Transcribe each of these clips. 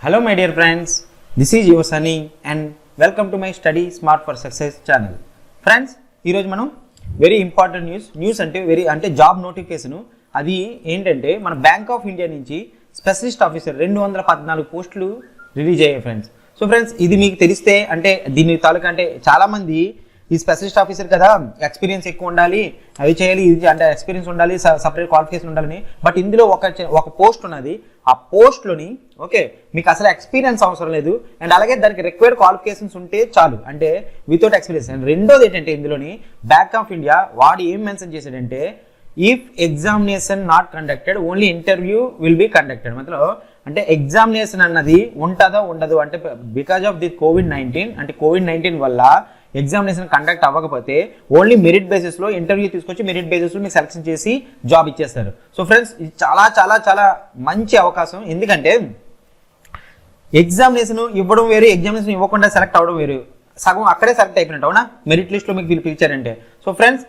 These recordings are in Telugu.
Hello my dear friends, this is your Sunny and welcome to my Study Smart for Success channel. Friends, ఈరోజు మనం వెరీ ఇంపార్టెంట్ న్యూస్ అంటే జాబ్ నోటిఫికేషన్. అది ఏంటంటే మన బ్యాంక్ ఆఫ్ ఇండియా నుంచి స్పెషలిస్ట్ ఆఫీసర్ 214 పోస్టులు రిలీజ్ అయ్యాయి ఫ్రెండ్స్. సో ఫ్రెండ్స్, ఇది మీకు తెలిస్తే అంటే దీని తాలూకా అంటే చాలామంది ఈ స్పెషలిస్ట్ ఆఫీసర్ కదా, ఎక్స్పీరియన్స్ ఎక్కువ ఉండాలి, అవి చేయాలి, ఇది అంటే ఎక్స్పీరియన్స్ ఉండాలి, సపరేట్ క్వాలిఫికేషన్ ఉండాలని. బట్ ఇందులో ఒక పోస్ట్ ఉన్నది. ఆ పోస్ట్లోని ఓకే మీకు అసలు ఎక్స్పీరియన్స్ అవసరం లేదు, అండ్ అలాగే దానికి రిక్వైర్డ్ క్వాలిఫికేషన్స్ ఉంటే చాలు, అంటే వితౌట్ ఎక్స్పీరియన్స్. అండ్ రెండోది ఏంటంటే ఇందులోని బ్యాంక్ ఆఫ్ ఇండియా వాడు ఏం మెన్షన్ చేశాడంటే, if examination not conducted only interview will be conducted. మతలో అంటే ఎగ్జామినేషన్ అన్నది ఉంటుందో ఉండదు అంటే బికాజ్ ఆఫ్ ది కోవిడ్-19 అంటే కోవిడ్-19 వల్ల ఎగ్జామినేషన్ కండక్ట్ అవ్వకపోతే ఓన్లీ మెరిట్ బేసిస్లో ఇంటర్వ్యూ తీసుకొచ్చి మెరిట్ బేసిస్లో మీకు సెలెక్షన్ చేసి జాబ్ ఇచ్చేస్తారు. సో ఫ్రెండ్స్, ఇది చాలా చాలా చాలా మంచి అవకాశం. ఎందుకంటే ఎగ్జామినేషన్ ఇవ్వడం వేరు, ఎగ్జామినేషన్ ఇవ్వకుండా సెలెక్ట్ అవ్వడం వేరు. సగం అక్కడే సెలెక్ట్ అయిపోయినట్టు అవునా, మెరిట్ లిస్ట్లో మీకు పిలిచారంటే. సో ఫ్రెండ్స్,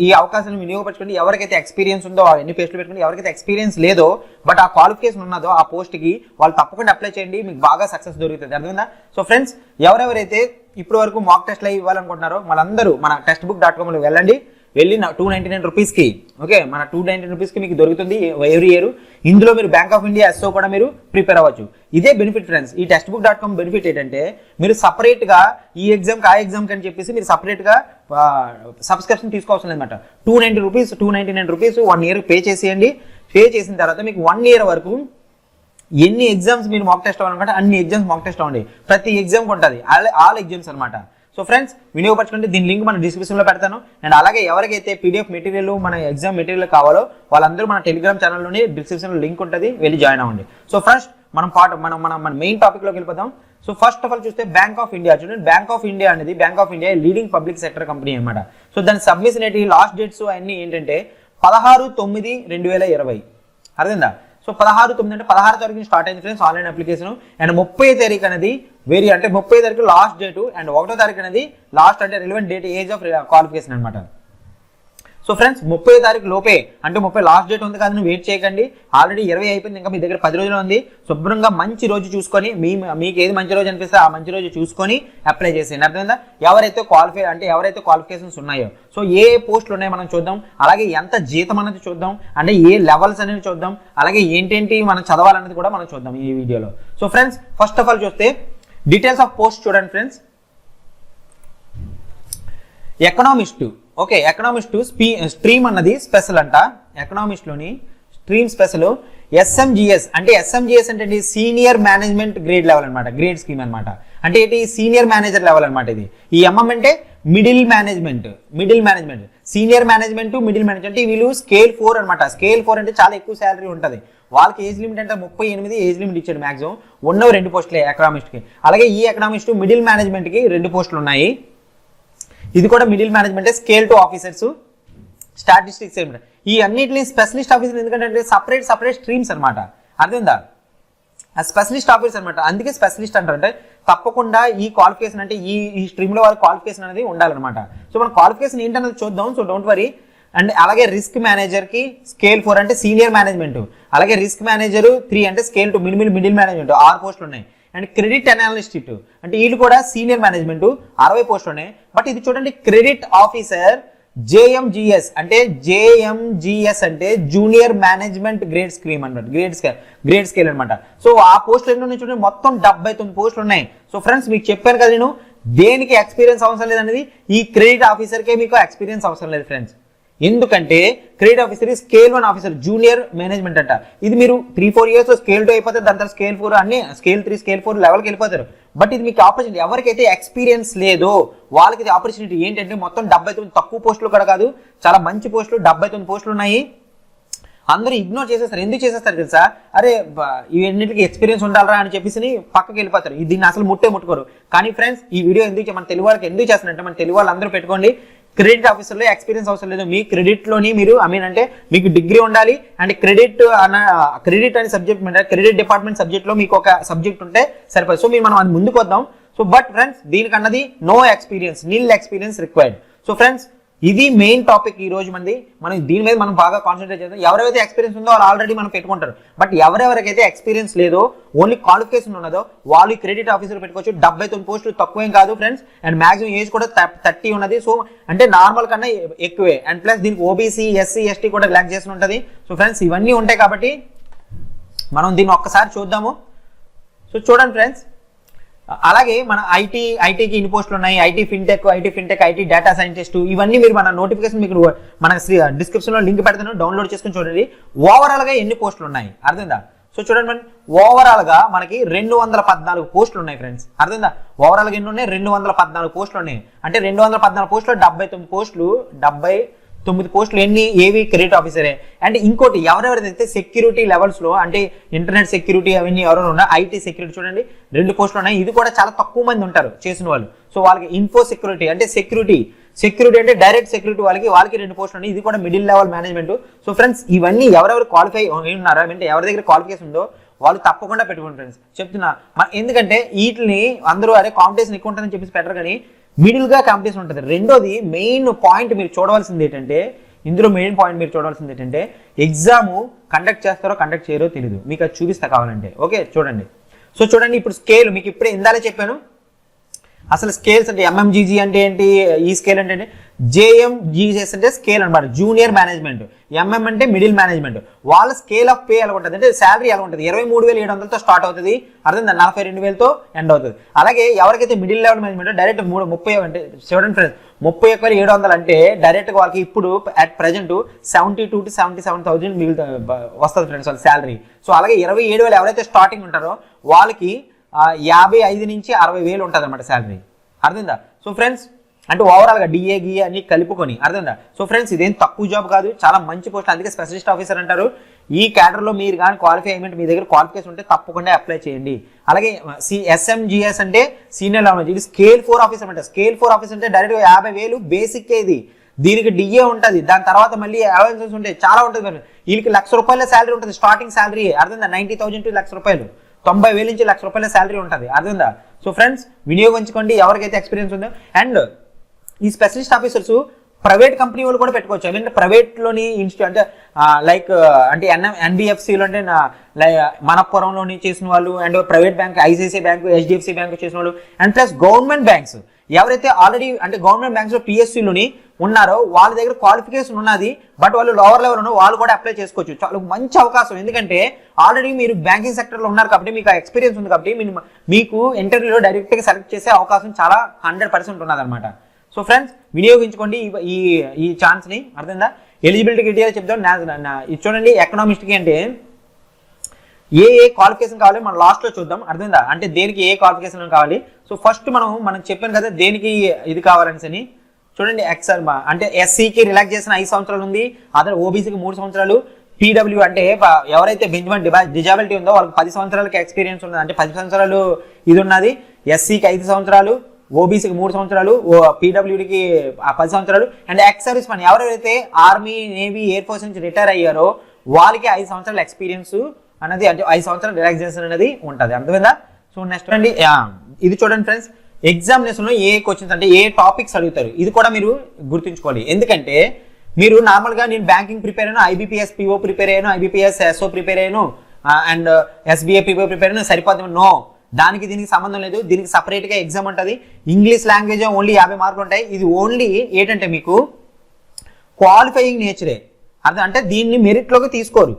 ఈ అవకాశాన్ని వినియోగపరచుకోండి. ఎవరికైతే ఎక్స్పీరియన్స్ ఉందో ఎన్ని పోస్టులు పెట్టుకోండి, ఎవరికైతే ఎక్స్పీరియన్స్ లేదో బట్ ఆ క్వాలిఫికేషన్ ఉన్నదో ఆ పోస్ట్కి వాళ్ళు తప్పకుండా అప్లై చేయండి, మీకు బాగా సక్సెస్ దొరుకుతుంది. అర్థమైందా? సో ఫ్రెండ్స్, ఎవరెవరైతే ఇప్పటి వరకు మాక్ టెస్ట్లు ఇవ్వాలనుకుంటున్నారో వాళ్ళందరూ మన textbook.comలో వెళ్ళి 299 రూపీస్కి ఓకే మన 299 రూపీస్కి మీకు దొరుకుతుంది ఎవ్రీ ఇయర్. ఇందులో మీరు బ్యాంక్ ఆఫ్ ఇండియా ఎస్ఓ కూడా మీరు ప్రిపేర్ అవ్వచ్చు. ఇదే బెనిఫిట్ ఫ్రెండ్స్. ఈ textbook.com బెనిఫిట్ ఏంటంటే మీరు సపరేట్గా ఈ ఎగ్జామ్కి ఆ ఎగ్జామ్కి అని చెప్పేసి మీరు సపరేట్గా సబ్స్క్రిప్షన్ తీసుకోవాల్సిన అనమాట. 299 రూపీస్ 1 ఇయర్ పే చేసేయండి. పే చేసిన తర్వాత మీకు 1 ఇయర్ వరకు ఎన్ని ఎగ్జామ్స్ మీరు మాక్ టెస్ట్ అవ్వాలనుకుంటే అన్ని ఎగ్జామ్స్ మాక్ టెస్ట్ అవ్వండి. ప్రతి ఎగ్జామ్కి ఉంటుంది, ఆల్ ఎగ్జామ్స్ అనమాట. సో ఫ్రెండ్స్, వినియోగపరచుకుంటే దీని లింక్ మన డిస్క్రిప్షన్లో పెడతాను. అండ్ అలాగే ఎవరికైతే పీడిఎఫ్ మెటీరియల్ మన ఎగ్జామ్ మెటీరియల్ కావాలో వాళ్ళందరూ మన టెలిగ్రామ్ ఛానల్లోని డిస్క్రిప్షన్లో లింక్ ఉంటుంది, వెళ్ళి జాయిన్ అవ్వండి. సో ఫస్ట్ మన మెయిన్ టాపిక్లోకి వెళ్ళిపోతాం. సో ఫస్ట్ ఆఫ్ ఆల్ చూస్తే బ్యాంక్ ఆఫ్ ఇండియా చూడండి. బ్యాంక్ ఆఫ్ ఇండియా అనేది bank of India leading public sector company అనమాట. సో దాని సబ్మిషన్ ఏంటి, లాస్ట్ డేట్స్ అన్నీ ఏంటంటే 16/9/2020. అర్థమైందా? సో 16/9 అంటే 16 తారీఖు స్టార్ట్ అయింది ఫ్రెండ్స్ ఆన్లైన్ అప్లికేషన్. అండ్ 30 తారీఖు అనేది అంటే 30 తారీఖు లాస్ట్ డేటు, అండ్ 1వ తారీఖు అనేది లాస్ట్ అంటే relevant date age of qualification అనమాట. సో ఫ్రెండ్స్, 30 తారీఖు లోపే అంటే 30 లాస్ట్ డేట్ ఉంది కదా, నువ్వు వెయిట్ చేయకండి. ఆల్రెడీ 20 అయిపోయింది, ఇంకా మీ దగ్గర 10 రోజులు ఉంది. శుభ్రంగా మంచి రోజు చూసుకొని మీకు ఏది మంచి రోజు అనిపిస్తే ఆ మంచి రోజు చూసుకొని అప్లై చేసేయండి. అర్థమైందా? ఎవరైతే క్వాలిఫికేషన్స్ ఉన్నాయో, సో ఏ పోస్టులు ఉన్నాయో మనం చూద్దాం. అలాగే ఎంత జీతం అనేది చూద్దాం, అంటే ఏ లెవెల్స్ అనేది చూద్దాం, అలాగే ఏంటేంటి మనం చదవాలనేది కూడా మనం చూద్దాం ఈ వీడియోలో. So friends, first of all చూస్తే డీటెయిల్స్ ఆఫ్ పోస్ట్ చూడండి friends. Economist okay economist stream అన్నది స్పెషల్ అంట. ఎకనామిస్ట్లోని స్ట్రీమ్ స్పెషల్. SMGS అంటే సీనియర్ మేనేజ్మెంట్ గ్రేడ్ లెవెల్ అనమాట, గ్రేడ్ స్కీమ్ అనమాట. అంటే ఏంటి, సీనియర్ మేనేజర్ లెవెల్ అనమాట ఇది. ఈ MM అంటే middle management. Senior management, middle management అంటే వీళ్ళు స్కేల్ 4 అనమాట. స్కేల్ 4 అంటే చాలా ఎక్కువ శాలరీ ఉంటుంది. వాళ్ళకి ఏజ్ లిమిట్ అంటే 38 ఏజ్ లిమిట్ ఇచ్చాడు మ్యాక్సిమం. ఉన్నవి 2 పోస్టులే ఎకనామిస్ట్కి. అలాగే ఈ ఎకనామిస్ట్ మిడిల్ మేనేజ్మెంట్కి 2 పోస్టులు ఉన్నాయి. ఇది కూడా middle management, scale 2 officers, statistics ఏమిటి ఈ అన్నింటినీ స్పెషలిస్ట్ ఆఫీసర్. ఎందుకంటే సపరేట్ స్ట్రీమ్స్ అనమాట. అర్థమైందా? స్పెషలిస్ట్ ఆఫీసర్ అనమాట, అందుకే స్పెషలిస్ట్ అంటారంటే తప్పకుండా ఈ క్వాలిఫికేషన్ అంటే ఈ స్ట్రీమ్లో వాళ్ళ క్వాలిఫికేషన్ అనేది ఉండాలన్నమాట. సో మన క్వాలిఫికేషన్ ఏంటనేది చూద్దాం. So don't worry. అండ్ అలాగే రిస్క్ మేనేజర్కి స్కేల్ 4 అంటే సీనియర్ మేనేజ్మెంట్, అలాగే రిస్క్ మేనేజర్ 3 అంటే స్కేల్ 2 మిడిల్ మేనేజ్మెంట్ 6 పోస్టులు ఉన్నాయి. అండ్ క్రెడిట్ అనాలిస్ట్ అంటే వీళ్ళు కూడా సీనియర్ మేనేజ్మెంట్ 60 పోస్టులు ఉన్నాయి. బట్ ఇది చూడండి, క్రెడిట్ ఆఫీసర్ JMGS అంటే జూనియర్ మేనేజ్మెంట్ గ్రేడ్ స్కీమ్ అనమాట, గ్రేడ్ స్కేల్ అనమాట. సో ఆ పోస్టులు ఎన్ని ఉన్నాయి చూడండి, మొత్తం 79 పోస్టులు ఉన్నాయి. సో ఫ్రెండ్స్, మీకు చెప్పాను కదా నేను, దేనికి ఎక్స్పీరియన్స్ అవసరం లేదనేది. ఈ క్రెడిట్ ఆఫీసర్కే మీకు ఎక్స్పీరియన్స్ అవసరం లేదు ఫ్రెండ్స్. ఎందుకంటే credit officer scale 1 officer junior management అంట. ఇది మీరు 3-4 ఇయర్స్ స్కేల్ 2 అయిపోతే దాని తర్వాత స్కేల్ 4 అన్ని స్కేల్ 3 స్కేల్ 4 లెవెల్కి వెళ్ళిపోతారు. బట్ ఇది మీకు ఆపర్చునిటీ. ఎవరికైతే ఎక్స్పీరియన్స్ లేదో వాళ్ళకి ఇది ఆపర్చునిటీ. ఏంటంటే మొత్తం 79 తక్కువ పోస్టులు కూడా కాదు, చాలా మంచి పోస్టులు, 79 పోస్టులు ఉన్నాయి. అందరూ ఇగ్నోర్ చేసేస్తారు. ఎందుకు చేసేస్తారు తెలుసా? అరే ఇవన్నిటికి ఎక్స్పీరియన్స్ ఉండాలరా అని చెప్పేసి పక్కకి వెళ్ళిపోతారు. దీన్ని అసలు ముట్టుకోరు. కానీ ఫ్రెండ్స్, ఈ వీడియో మన తెలుగు వాళ్ళకి ఎందుకు చేస్తారంటే, మన తెలుగు వాళ్ళు అందరూ పెట్టుకోండి, క్రెడిట్ ఆఫీసర్లో ఎక్స్పీరియన్స్ అవసరం లేదు. మీ క్రెడిట్లోని మీరు అంటే మీకు డిగ్రీ ఉండాలి. అండ్ క్రెడిట్ అనే సబ్జెక్ట్ క్రెడిట్ డిపార్ట్మెంట్ సబ్జెక్ట్లో మీకు ఒక సబ్జెక్ట్ ఉంటే సరిపోదు. సో మనం అది ముందుకు వద్దాం. సో బట్ ఫ్రెండ్స్, దీనికన్నది no experience, nil experience required. So friends, ఇది మెయిన్ టాపిక్ ఈ రోజు మంది. మనం దీని మీద మనం బాగా కాన్సన్ట్రేట్ చేద్దాం. ఎవరైతే ఎక్స్పీరియన్స్ ఉందో వాళ్ళు ఆల్రెడీ మనం పెట్టుకుంటారు. బట్ ఎవరెవరికైతే ఎక్స్పీరియన్స్ లేదో, ఓన్లీ క్వాలిఫికేషన్ ఉన్నదో వాళ్ళు క్రెడిట్ ఆఫీసర్ పెట్టుకోవచ్చు. 79 పోస్టులు తక్కువేం కాదు ఫ్రెండ్స్. అండ్ మాక్సిమం ఏజ్ కూడా 30 ఉన్నది. సో అంటే నార్మల్ కన్నా ఎక్కువే. అండ్ ప్లస్ దీనికి ఓబీసీ, ఎస్సీ, ఎస్టీ కూడా రిలాక్సేషన్ ఉంటుంది. సో ఫ్రెండ్స్ ఇవన్నీ ఉంటాయి కాబట్టి మనం దీన్ని ఒక్కసారి చూద్దాము. సో చూడండి ఫ్రెండ్స్, అలాగే మన ఐటీకి ఇన్ని పోస్టులు ఉన్నాయి. IT fintech, IT data scientist, ఇవన్నీ మీరు మన నోటిఫికేషన్ మీకు మన డిస్క్రిప్షన్లో లింక్ పెడతాను, డౌన్లోడ్ చేసుకుని చూడండి. ఓవరాల్గా ఎన్ని పోస్టులు ఉన్నాయి అర్థమైందా? సో చూడండి మన ఓవరాల్గా మనకి 214 పోస్టులు ఉన్నాయి ఫ్రెండ్స్. అర్థమైందా? ఓవరాల్గా ఎన్ని ఉన్నాయి? 214 పోస్టులు ఉన్నాయి. అంటే 214 పోస్టులు 79 పోస్టులు 79 పోస్టులు ఎన్ని? ఏవి? క్రెడిట్ ఆఫీసరే. అండ్ ఇంకోటి ఎవరెవరైతే సెక్యూరిటీ లెవెల్స్లో అంటే ఇంటర్నెట్ సెక్యూరిటీ అవన్నీ ఎవరైనా ఉన్నా, ఐటీ సెక్యూరిటీ చూడండి 2 పోస్టులు ఉన్నాయి. ఇది కూడా చాలా తక్కువ మంది ఉంటారు చేసిన వాళ్ళు. సో వాళ్ళకి ఇన్ఫో సెక్యూరిటీ అంటే సెక్యూరిటీ అంటే డైరెక్ట్ సెక్యూరిటీ వాళ్ళకి 2 పోస్టులు ఉన్నాయి. ఇది కూడా middle level management. So friends ఇవన్నీ ఎవరెవరు క్వాలిఫై ఉన్నారో అంటే ఎవరి దగ్గర క్వాలిఫికేషన్ ఉందో వాళ్ళు తప్పకుండా పెట్టుకోండి ఫ్రెండ్స్, చెప్తున్నా. ఎందుకంటే వీటిని అందరూ అరే కాంపిటీషన్ ఎక్కువ ఉంటుందని చెప్పేసి పెట్టరు, కానీ మిడిల్గా కాంపిటీషన్ ఉంటుంది. రెండోది మెయిన్ పాయింట్ మీరు చూడవలసింది ఏంటంటే, ఇందులో మెయిన్ పాయింట్ మీరు చూడవలసింది ఏంటంటే ఎగ్జామ్ కండక్ట్ చేస్తారో కండక్ట్ చేయరో తెలియదు. మీకు అది చూపిస్తా కావాలంటే. ఓకే చూడండి. సో చూడండి ఇప్పుడు స్కేల్ మీకు ఇప్పుడే ఇందాలే చెప్పాను. అసలు స్కేల్స్ అంటే ఎంఎంజీజీ అంటే ఏంటి, ఈ స్కేల్ అంటే జేఎంజీజీఎస్ అంటే స్కేల్ అనమాట, జూనియర్ మేనేజ్మెంట్. ఎంఎం అంటే మిడిల్ మేనేజ్మెంట్. వాళ్ళ స్కేల్ ఆఫ్ పే ఎలా ఉంటుంది అంటే శాలరీ ఎలా ఉంటుంది, 23,700తో స్టార్ట్ అవుతుంది. అర్థం 42,000తో ఎండ్ అవుతుంది. అలాగే ఎవరికైతే మిడిల్ లెవెల్ మేనేజ్మెంట్ డైరెక్ట్ 30 అంటే 31,700 అంటే డైరెక్ట్గా వాళ్ళకి ఇప్పుడు అట్ ప్రెజెంట్ 72,000 to 77,000 మిగులుతా వస్తుంది ఫ్రెండ్స్ వాళ్ళ శాలరీ. సో అలాగే 27,000 ఎవరైతే స్టార్టింగ్ ఉంటారో వాళ్ళకి 55 నుంచి 60,000 ఉంటుంది అనమాట శాలరీ. అర్థందా? సో ఫ్రెండ్స్ అంటే ఓవరాల్గా డిఏ గిఏ అన్ని కలుపుకొని. అర్థందా? సో ఫ్రెండ్స్ ఇదేం తక్కువ జాబ్ కాదు, చాలా మంచి పోస్ట్. అందుకే స్పెషలిస్ట్ ఆఫీసర్ అంటారు. ఈ క్యాడర్లో మీరు కానీ క్వాలిఫై అయ్యేంటి మీ దగ్గర క్వాలిఫికేషన్ ఉంటే తప్పకుండా అప్లై చేయండి. అలాగే ఎస్ఎంజిఎస్ అంటే సీనియర్ లెవెల్, ఇది స్కేల్ 4 ఆఫీసర్ అంటే. స్కేల్ 4 ఆఫీసర్ అంటే డైరెక్ట్గా 50,000 బేసిక్. ఇది దీనికి డిఏ ఉంటుంది, దాని తర్వాత మళ్ళీ అలవెన్సెస్ ఉంటాయి, చాలా ఉంటుంది. వీళ్ళకి ₹1,00,000 శాలరీ ఉంటుంది, స్టార్టింగ్ శాలరీ. అర్థందా? 90,000 to ₹1,00,000, 90,000 నుంచి ₹1,00,000 శాలరీ ఉంటుంది. అర్థందా? సో ఫ్రెండ్స్ వినియోగించుకోండి ఎవరికైతే ఎక్స్పీరియన్స్ ఉందో. అండ్ ఈ స్పెషలిస్ట్ ఆఫీసర్స్ ప్రైవేట్ కంపెనీ వాళ్ళు కూడా పెట్టుకోవచ్చు. అంటే ప్రైవేట్లోని ఇన్స్టిట్యూట్ అంటే లైక్ అంటే ఎన్బిఎఫ్సిలో అంటే మనప్పురంలోని చేసిన వాళ్ళు, and private bank ICICI bank, HDFC bank చేసిన వాళ్ళు, అండ్ ప్లస్ గవర్నమెంట్ బ్యాంక్స్ ఎవరైతే ఆల్రెడీ అంటే గవర్నమెంట్ బ్యాంక్స్లో పిఎస్సిలోని ఉన్నారో వాళ్ళ దగ్గర క్వాలిఫికేషన్ ఉన్నది, బట్ వాళ్ళు లోవర్ లెవెల్ ఉన్న వాళ్ళు కూడా అప్లై చేసుకోవచ్చు. చాలా మంచి అవకాశం. ఎందుకంటే ఆల్రెడీ మీరు బ్యాంకింగ్ సెక్టర్లో ఉన్నారు కాబట్టి మీకు ఆ ఎక్స్పీరియన్స్ ఉంది కాబట్టి మీకు ఇంటర్వ్యూలో డైరెక్ట్గా సెలెక్ట్ చేసే అవకాశం చాలా 100% ఉన్నది అనమాట. సో ఫ్రెండ్స్ వినియోగించుకోండి ఈ ఛాన్స్ని. అర్థందా? ఎలిజిబిలిటీ క్రైటీరియా చెప్తాం. ఇది చూడండి, ఎకనామిస్ట్కి అంటే ఏ క్వాలిఫికేషన్ కావాలి మనం లాస్ట్లో చూద్దాం. అర్థమైందా? అంటే దేనికి ఏ క్వాలిఫికేషన్ కావాలి. సో ఫస్ట్ మనం చెప్పాను కదా దేనికి ఇది కావాలని. చూడండి ఎక్సర్ అంటే ఎస్సీకి రిలాక్సేషన్ 5 సంవత్సరాలు ఉంది, అదర్ ఓబీసీకి 3 సంవత్సరాలు, పీడబ్ల్యూ అంటే ఎవరైతే బెంచ్మెంట్ డిజాబిలిటీ ఉందో వాళ్ళకి 10 సంవత్సరాలకి ఎక్స్పీరియన్స్ ఉన్నది, అంటే 10 సంవత్సరాలు ఇది ఉన్నది. ఎస్సీకి 5 సంవత్సరాలు, ఓబీసీకి 3 సంవత్సరాలు, పీడబ్ల్యూడికి 10 సంవత్సరాలు. అండ్ ఎక్స్ సర్వీస్ మ్యాన్ ఎవరైతే ఆర్మీ, నేవీ, ఎయిర్ ఫోర్స్ నుంచి రిటైర్ అయ్యారో వాళ్ళకి 5 సంవత్సరాల ఎక్స్పీరియన్స్ అనేది, అంటే 5 సంవత్సరాల రిలాక్సేషన్ అనేది ఉంటుంది. అర్థమైందా? సో నెక్స్ట్ అండి ఇది చూడండి ఫ్రెండ్స్, ఎగ్జామినేషన్లో ఏ క్వశ్చన్స్ అంటే ఏ టాపిక్స్ అడుగుతారు ఇది కూడా మీరు గుర్తుంచుకోవాలి. ఎందుకంటే మీరు నార్మల్గా నేను బ్యాంకింగ్ ప్రిపేర్ అయ్యాను, ఐబీపీఎస్ పిఓ ప్రిపేర్ అయ్యాను, ఐబీపీఎస్ ఎస్ఓ ప్రిపేర్ అయ్యాను, అండ్ ఎస్బీఐ పిఓ ప్రిపేర్ అయ్యాను, సరిపోతుంది. నో, దానికి దీనికి సంబంధం లేదు. దీనికి సపరేట్గా ఎగ్జామ్ ఉంటుంది. ఇంగ్లీష్ లాంగ్వేజ్ ఓన్లీ 50 మార్కులు ఉంటాయి. ఇది ఓన్లీ ఏంటంటే మీకు క్వాలిఫైయింగ్ నేచరే. అంటే దీన్ని మెరిట్లోకి తీసుకోరు.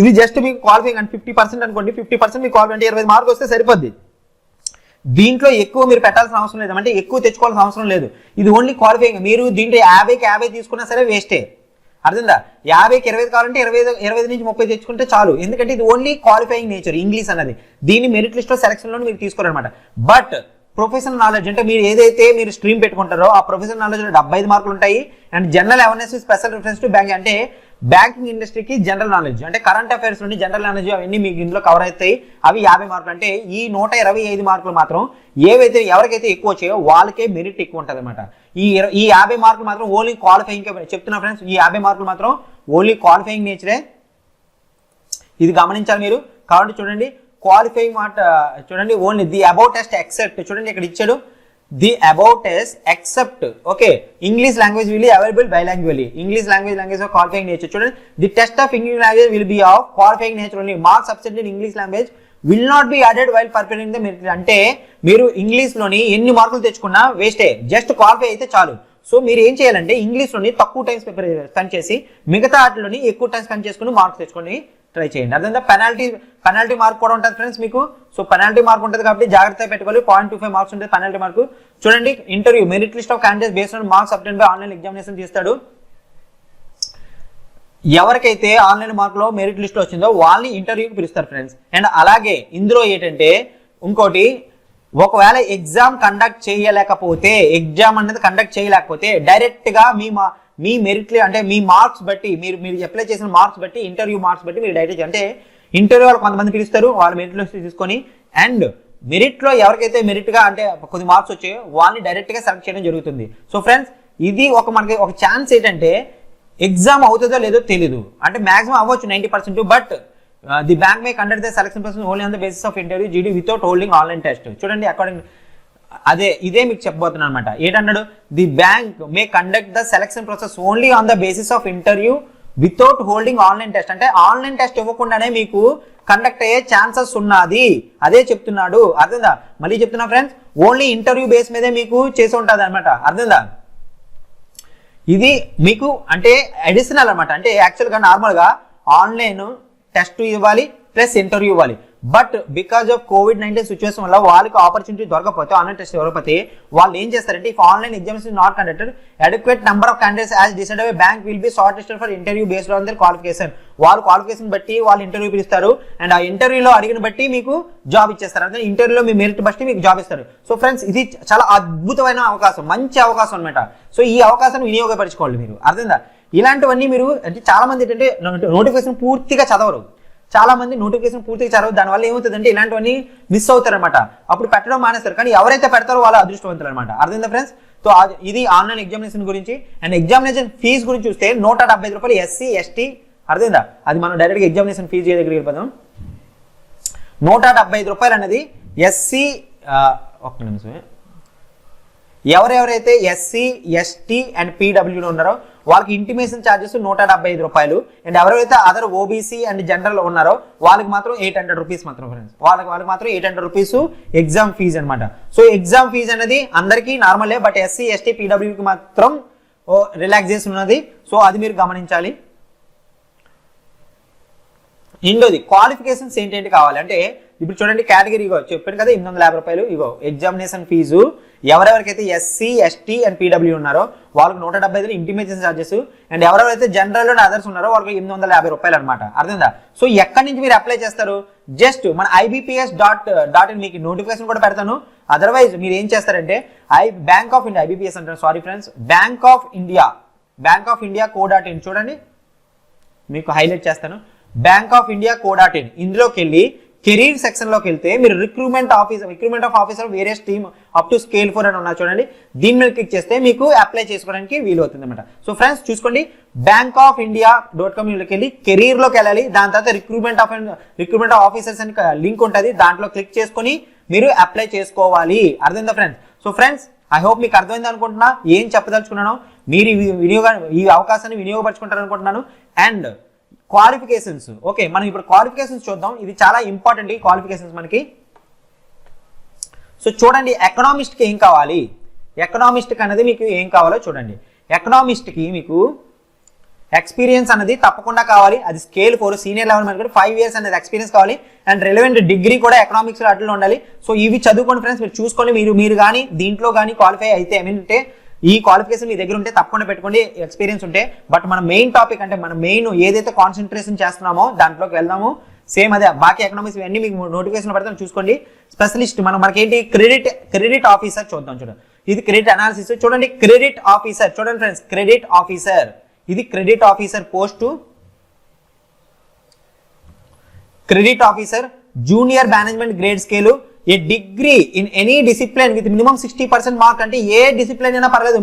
ఇది జస్ట్ మీకు క్వాలిఫైయింగ్ అంటే 50% అనుకోండి, 50% మీకు క్వాలిఫై అంటే 25 మార్కులు వస్తే సరిపోద్ది. దీంట్లో ఎక్కువ మీరు పెట్టాల్సిన అవసరం లేదు, అంటే ఎక్కువ తెచ్చుకోవాల్సిన అవసరం లేదు. ఇది ఓన్లీ క్వాలిఫైయింగ్. మీరు దీంట్లో 50కి 50 తీసుకున్నా సరే వేస్టే. అర్థందా? 50కి 25 కావాలంటే 25 నుంచి 30 తెచ్చుకుంటే చాలు. ఎందుకంటే ఇది ఓన్లీ క్వాలిఫైయింగ్ నేచర్ ఇంగ్లీష్ అన్నది. దీన్ని మెరిట్ లిస్ట్లో సెలక్షన్లో మీరు తీసుకోరనమాట. బట్ ప్రొఫెషనల్ నాలెడ్జ్ అంటే మీరు ఏదైతే మీరు స్ట్రీమ్ పెట్టుకుంటారో ఆ ప్రొఫెషనల్ నాలెడ్జ్లో 75 మార్కులు ఉంటాయి. And general awareness special reference to bank అంటే బ్యాంకింగ్ ఇండస్ట్రీకి జనరల్ నాలెడ్జ్ అంటే కరెంట్ అఫైర్స్ నుండి జనరల్ నాలెడ్జ్ అవన్నీ మీకు ఇందులో కవర్ అవుతాయి. అవి 50 మార్కులు. అంటే ఈ 125 మార్కులు మాత్రం ఏవైతే ఎవరికైతే ఎక్కువ వచ్చాయో వాళ్ళకే మెరిట్ ఎక్కువ ఉంటుంది అనమాట. ఈ 50 మార్కులు మాత్రం ఓన్లీ క్వాలిఫైయింగ్ చెప్తున్నా ఫ్రెండ్స్. ఈ 50 మార్కులు మాత్రం ఓన్లీ క్వాలిఫైయింగ్ నేచరే. ఇది గమనించాలి మీరు. కాబట్టి చూడండి క్వాలిఫైయింగ్ మాట చూడండి, only the about test except చూడండి ఇక్కడ ఇచ్చాడు the about test except okay English language will available bilingually English language of qualifying nature. చూడండి the test of English language will be of qualifying nature only. Marks subject in English language will not be added while perfecting the merit. అంటే మీరు ఇంగ్లీష్ లోని ఎన్ని మార్కులు తెచ్చుకున్నా వేస్టే, జస్ట్ క్వాలిఫై అయితే చాలు. సో మీరు ఏం చేయాలంటే ఇంగ్లీష్ లోని తక్కువ టైం స్పెండ్ చేసి మిగతా వాటిలోని ఎక్కువ టైం స్పెండ్ చేసుకుని మార్క్స్ తెచ్చుకొని ట్రై చేయండి. అదే పెనాల్టీ మార్క్ కూడా ఉంటుంది ఫ్రెండ్స్ మీకు. సో పెనాల్టీ మార్క్ ఉంటుంది కాబట్టి జాగ్రత్తగా పెట్టుకోవాలి. 0.25 మార్క్స్ ఉంటుంది పెనాల్టీ మార్క్. చూడండి interview merit list of candidates based on marks obtained buy online examination తీస్తాడు. ఎవరికైతే ఆన్లైన్ మార్క్ లో మెరిట్ లిస్ట్ వచ్చిందో వాళ్ళని ఇంటర్వ్యూకి పిలుస్తారు ఫ్రెండ్స్. అండ్ అలాగే ఇందులో ఏంటంటే ఇంకోటి, ఒకవేళ ఎగ్జామ్ కండక్ట్ చేయలేకపోతే డైరెక్ట్ గా మీ మెరిట్ అంటే మీ మార్క్స్ బట్టి మీరు అప్లై చేసిన మార్క్స్ బట్టి ఇంటర్వ్యూ మార్క్స్ బట్టి మీరు డైరెక్ట్ అంటే ఇంటర్వ్యూ వాళ్ళు కొంతమంది పిలుస్తారు, వాళ్ళ మెరిట్ లిస్ట్ తీసుకొని అండ్ మెరిట్ లో ఎవరికైతే మెరిట్ గా అంటే కొద్ది మార్క్స్ వచ్చాయో వాళ్ళని డైరెక్ట్ గా సెలెక్ట్ చేయడం జరుగుతుంది. సో ఫ్రెండ్స్ ఇది మనకి ఒక ఛాన్స్ ఏంటంటే ఎగ్జామ్ అవుతుందో లేదో తెలీదు, అంటే మాక్సిమం అవ్వచ్చు 90%, but the bank may conduct the selection process only on the basis of interview GD without holding online test. చూడండి అకార్డింగ్ ఇదే మీకు చెప్పబోతున్నాను అనమాట. ఏంటన్నాడు, the bank may conduct the selection process only on the basis of interview without holding online test. అంటే ఆన్లైన్ టెస్ట్ ఇవ్వకుండానే మీకు కండక్ట్ అయ్యే ఛాన్సెస్ ఉన్నది, అదే చెప్తున్నాడు. అర్థందా? మళ్ళీ చెప్తున్నా ఫ్రెండ్స్, ఓన్లీ ఇంటర్వ్యూ బేస్ మీదే మీకు చేసి ఉంటుంది అనమాట. అర్థందా? ఇది మీకు అంటే అడిషనల్ అనమాట. అంటే యాక్చువల్గా నార్మల్గా ఆన్లైన్ టెస్ట్ ఇవ్వాలి ప్లస్ ఇంటర్వ్యూ ఇవ్వాలి. But because of COVID-19 situation వల్ల వాళ్ళకి ఆపర్చునిటీ దొరకకపోతే, ఆన్లైన్ టెస్ట్ దొరకకపోతే వాళ్ళు ఏం చేస్తారంటే, if online examination not conducted adequate number of candidates as decided by bank will be shortlisted for interview based on their qualification. వాళ్ళు క్వాలిఫికేషన్ బట్టి వాళ్ళు ఇంటర్వ్యూ పిలుస్తారు అండ్ ఆ ఇంటర్వ్యూలో అడిగిన బట్టి మీకు జాబ్ ఇచ్చేస్తారు. అంటే ఇంటర్వ్యూలో మీ మెరిట్ బట్టి మీకు జాబ్ ఇస్తారు. సో ఫ్రెండ్స్ ఇది చాలా అద్భుతమైన అవకాశం, మంచి అవకాశం అనమాట. సో ఈ అవకాశాన్ని వినియోగపరచుకోవాలి మీరు. అర్థందా? ఇలాంటివన్నీ మీరు అంటే చాలా మంది ఏంటంటే నోటిఫికేషన్ పూర్తిగా చదవరు, చాలా మంది నోటిఫికేషన్ పూర్తిగా చదవరు. దానివల్ల ఏమవుతుందంటే ఇలాంటివన్నీ మిస్ అవుతారు అనమాట. అప్పుడు పెట్టడం మానేస్తారు. కానీ ఎవరైతే పెడతారో వాళ్ళు అదృష్టవంతులు అనమాట. అర్థమైందా ఫ్రెండ్స్? సో ఇది ఆన్లైన్ ఎగ్జామినేషన్ గురించి. అండ్ ఎగ్జామినేషన్ ఫీజు గురించి చూస్తే 170 రూపాయలు SC ST. అర్థమైందా? అది మనం డైరెక్ట్గా ఎగ్జామినేషన్ ఫీజు దగ్గరికి వెళ్ళిపోదాం. 175 రూపాయలు అనేది SC, ఒక్క నిమిషమే, ఎవరెవరైతే SC ST అండ్ PWలో ఉన్నారో వాళ్ళకి ఇంటిమేషన్ ఛార్జెస్ 175 రూపాయలు. అండ్ ఎవరైతే అదర్ OBC అండ్ జనరల్ ఉన్నారో వాళ్ళకి మాత్రం 800 రూపీస్ మాత్రం ఫ్రెండ్స్. వాళ్ళకి మాత్రం 800 రూపీస్ ఎగ్జామ్ ఫీజు అనమాట. సో ఎగ్జామ్ ఫీజు అనేది అందరికీ నార్మలే, బట్ SC ST PWకి మాత్రం రిలాక్సేషన్ ఉన్నది. సో అది మీరు గమనించాలి. ఇండోది క్వాలిఫికేషన్స్ ఏంటంటే కావాలి అంటే, ఇప్పుడు చూడండి కేటగిరీ ఇగో చెప్పాను కదా 850 రూపాయలు. ఇగో ఎగ్జామినేషన్ ఫీజు ఎవరెవరికైతే SC ST అండ్ PW ఉన్నారో వాళ్ళకి 175 ఇంటిమేషన్ ఛార్జెస్. అండ్ ఎవరెవరైతే జనరల్ అండ్ అదర్స్ ఉన్నారో వాళ్ళకి 850 రూపాయలు అనమాట. అర్థందా? సో ఎక్కడి నుంచి మీరు అప్లై చేస్తారు? జస్ట్ మన IBPS.in మీకు నోటిఫికేషన్ కూడా పెడతాను. అదర్వైజ్ మీరు ఏం చేస్తారంటే బ్యాంక్ ఆఫ్ ఇండియా, IBPS అంటారు sorry friends, bank of India co.in చూడండి, మీకు హైలైట్ చేస్తాను. బ్యాంక్ ఆఫ్ ఇండియా co.in ఇందులోకి వెళ్ళి కెరీర్ సెక్షన్ లోకి వెళ్తే మీరు recruitment of officer various team up to scale 4 అని ఉన్నా చూడండి. దీని మీద క్లిక్ చేస్తే మీకు అప్లై చేసుకోవడానికి వీలు అవుతుంది అనమాట. సో ఫ్రెండ్స్ చూసుకోండి, bankofindia.com లోకి వెళ్ళి కెరీర్ లోకి వెళ్ళాలి. దాని తర్వాత రిక్రూట్మెంట్ ఆఫ్ ఆఫీసర్స్ అని లింక్ ఉంటుంది, దాంట్లో క్లిక్ చేసుకొని మీరు అప్లై చేసుకోవాలి. అర్థమైందా friends? So friends I hope మీకు అర్థమైంది అనుకుంటున్నా ఏం చెప్పదలుచుకున్నాను. మీరు ఈ అవకాశాన్ని వినియోగపరచుకుంటారు అనుకుంటున్నాను. అండ్ క్వాలిఫికేషన్స్, ఓకే మనం ఇప్పుడు క్వాలిఫికేషన్స్ చూద్దాం. ఇది చాలా ఇంపార్టెంట్ ఈ క్వాలిఫికేషన్స్ మనకి. సో చూడండి ఎకనామిస్ట్కి ఏం కావాలి, ఎకనామిస్ట్కి అనేది మీకు ఏం కావాలో చూడండి. ఎకనామిస్ట్కి మీకు ఎక్స్పీరియన్స్ అనేది తప్పకుండా కావాలి. అది స్కేల్ 4 సీనియర్ లెవెల్ మనకి 5 years అనేది ఎక్స్పీరియన్స్ కావాలి. అండ్ రిలవెంట్ డిగ్రీ కూడా ఎకనామిక్స్ అట్లా ఉండాలి. సో ఇవి చదువుకోండి ఫ్రెండ్స్, మీరు చూసుకొని మీరు కానీ దీంట్లో కానీ క్వాలిఫై అయితే అంటే ఈ క్వాలిఫికేషన్ మీ దగ్గర ఉంటే తప్పకుండా పెట్టుకోండి, ఎక్స్పీరియన్స్ ఉంటే. బట్ మన మెయిన్ టాపిక్ అంటే మన మెయిన్ ఏదైతే కాన్సన్ట్రేషన్ చేస్తున్నామో దాంట్లోకి వెళ్దాము. సేమ్ అదే బాకీ ఎకనామిక్స్ ఇవన్నీ మీకు నోటిఫికేషన్ పెడతాను చూసుకోండి. స్పెషలిస్ట్ మనకేంటి క్రెడిట్ ఆఫీసర్ చూద్దాం. చూడండి ఇది క్రెడిట్ అనాలిసిస్. చూడండి క్రెడిట్ ఆఫీసర్, చూడండి ఫ్రెండ్స్ క్రెడిట్ ఆఫీసర్, ఇది credit officer post. Credit officer junior management grade scale, A degree in any discipline with minimum 60% mark. అంటే ఏ డిసిప్లిన్ అయినా పర్లేదు,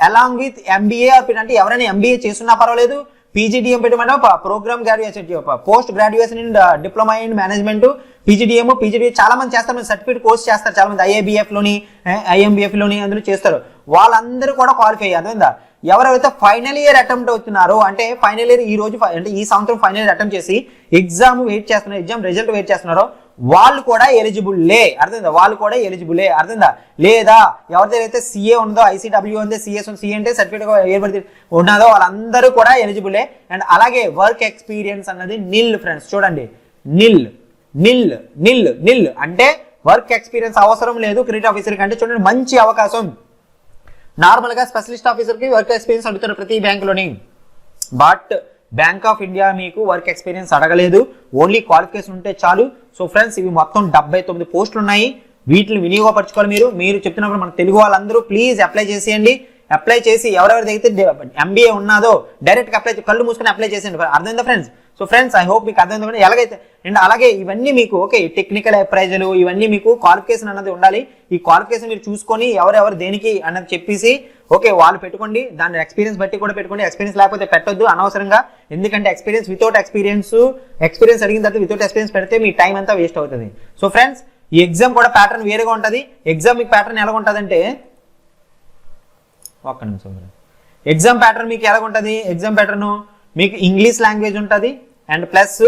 అలాంగ్ విత్ MBA అంటే ఎవరైనా MBA చేస్తున్నా పర్వాలేదు, పీజీడిఎం పెట్టమంటే programme graduation, post graduation in diploma in management, PGDM చాలా మంది చేస్తారు, సర్టిఫికేట్ కోర్స్ చేస్తారు చాలా మంది, ఐఏబిఎఫ్ లోని ఐఎంబిఎఫ్ లోని అందులో చేస్తారు. వాళ్ళందరూ కూడా క్వాలిఫై అర్థమైందా. ఎవరైతే ఫైనల్ ఇయర్ అటెంప్ట్ అవుతున్నారో అంటే ఫైనల్ ఇయర్ ఈ రోజు అంటే ఈ సంవత్సరం ఫైనల్ ఇయర్ అటెంప్ట్ చేసి ఎగ్జామ్ వెయిట్ చేస్తున్నారు, ఎగ్జామ్ రిజల్ట్ వెయిట్ చేస్తున్నారో వాళ్ళు కూడా ఎలిజిబుల్లే అర్థమైందా, వాళ్ళు కూడా ఎలిజిబుల్లే అర్థమైందా. లేదా ఎవరిదైతే సిఏ ఉందో, ఐసీడబ్ల్యూ ఉంది, సిఎస్ ఉంది, సిఏ అంటే సర్టిఫికేట్ ఏర్పడి ఉన్నదో వాళ్ళందరూ కూడా ఎలిజిబుల్లే. అండ్ అలాగే వర్క్ ఎక్స్పీరియన్స్ అన్నది నిల్ ఫ్రెండ్స్, చూడండి నిల్ నిల్ నిల్ నిల్ అంటే వర్క్ ఎక్స్పీరియన్స్ అవసరం లేదు క్రెడిట్ ఆఫీసర్కి. అంటే చూడండి మంచి అవకాశం. నార్మల్ గా స్పెషలిస్ట్ ఆఫీసర్ కి వర్క్ ఎక్స్పీరియన్స్ అడుగుతారు ప్రతి బ్యాంకులోని, బట్ బ్యాంక్ ఆఫ్ ఇండియా మీకు వర్క్ ఎక్స్పీరియన్స్ అడగలేదు, ఓన్లీ క్వాలిఫికేషన్ ఉంటే చాలు. సో ఫ్రెండ్స్ ఇవి మొత్తం 79 పోస్టులు ఉన్నాయి, వీటిని వినియోగపరచుకోవాలి. మీరు చెప్తున్నప్పుడు మన తెలుగు వాళ్ళందరూ ప్లీజ్ అప్లై చేసేయండి. అప్లై చేసి ఎవరెవరిదైతే ఎంబీఏ ఉన్నదో డైరెక్ట్గా అప్లై కళ్ళు మూసుకొని అప్లై చేసేయండి. అర్థమైందా friends. So friends I hope మీకు అర్థమైంది. ఎలాగైతే అండ్ అలాగే ఇవన్నీ మీకు ఓకే టెక్నికల్ అప్రైజలు ఇవన్నీ మీకు క్వాలిఫికేషన్ అన్నది ఉండాలి. ఈ క్వాలిఫికేషన్ మీరు చూసుకొని ఎవరెవరు దేనికి అన్నది చెప్పేసి ఓకే వాళ్ళు పెట్టుకోండి, దాని ఎక్స్పీరియన్స్ బట్టి కూడా పెట్టుకోండి. ఎక్స్పీరియన్స్ లేకపోతే పెట్టొద్దు అనవసరంగా, ఎందుకంటే ఎక్స్పీరియన్స్ వితౌట్ ఎక్స్పీరియన్స్ అడిగిన తర్వాత వితౌట్ ఎక్స్పీరియన్స్ పెడితే మీ టైం అంతా వేస్ట్ అవుతుంది. సో ఫ్రెండ్స్ ఈ ఎగ్జామ్ కూడా ప్యాటర్న్ వేరేగా ఉంటుంది. ఎగ్జామ్ మీకు ప్యాటర్న్ ఎలా ఉంటుందంటే ఒక్క నిమిషం, ఎగ్జామ్ ప్యాటర్న్ మీకు ఎలా ఉంటుంది, ఎగ్జామ్ ప్యాటర్న్ మీకు ఇంగ్లీష్ లాంగ్వేజ్ ఉంటుంది and plus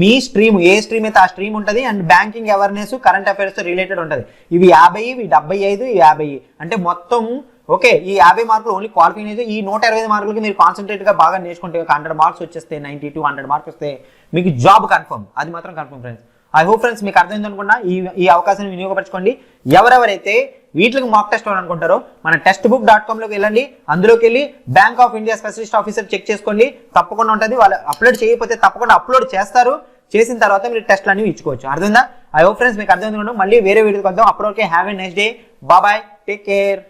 me stream A stream అయితే ఆ స్ట్రీమ్ ఉంటుంది and banking awareness current affairs తో రిలేటెడ్ ఉంటుంది. ఇవి 50, ఇవి 75, ఇవి 50 అంటే మొత్తం ఓకే ఈ 50 మార్కులు ఓన్లీ క్వాలిఫికేషన్. ఈ 125 మార్కులకి మీరు కాన్సన్ట్రేట్ గా బాగా నేర్చుకుంటే 100 మార్క్స్ వచ్చేస్తే 90 to 100 మార్క్స్ వస్తే మీకు జాబ్ కన్ఫర్మ్, అది మాత్రం confirm friends. I hope friends మీకు అర్థమైంది అనుకున్నా. ఈ అవకాశాన్ని వినియోగపరచుకోండి. ఎవరెవరైతే వీటికి మాక్ టెస్ట్ అనుకుంటారో మన testbook.com లోకి వెళ్ళండి, అందులోకి వెళ్ళి bank of India specialist officer check చేసుకోండి, తప్పకుండా ఉంటుంది. వాళ్ళు అప్లోడ్ చేయకపోతే తప్పకుండా అప్లోడ్ చేస్తారు, చేసిన తర్వాత మీరు టెస్ట్లు అనేవి ఇచ్చుకోవచ్చు. అర్థమైందా. ఐ హోప్ ఫ్రెండ్స్ మీకు అర్థమైంది. మళ్ళీ వేరే వీడియోకి వద్దాం. అప్పటివరకు have a nice day, bye, take care.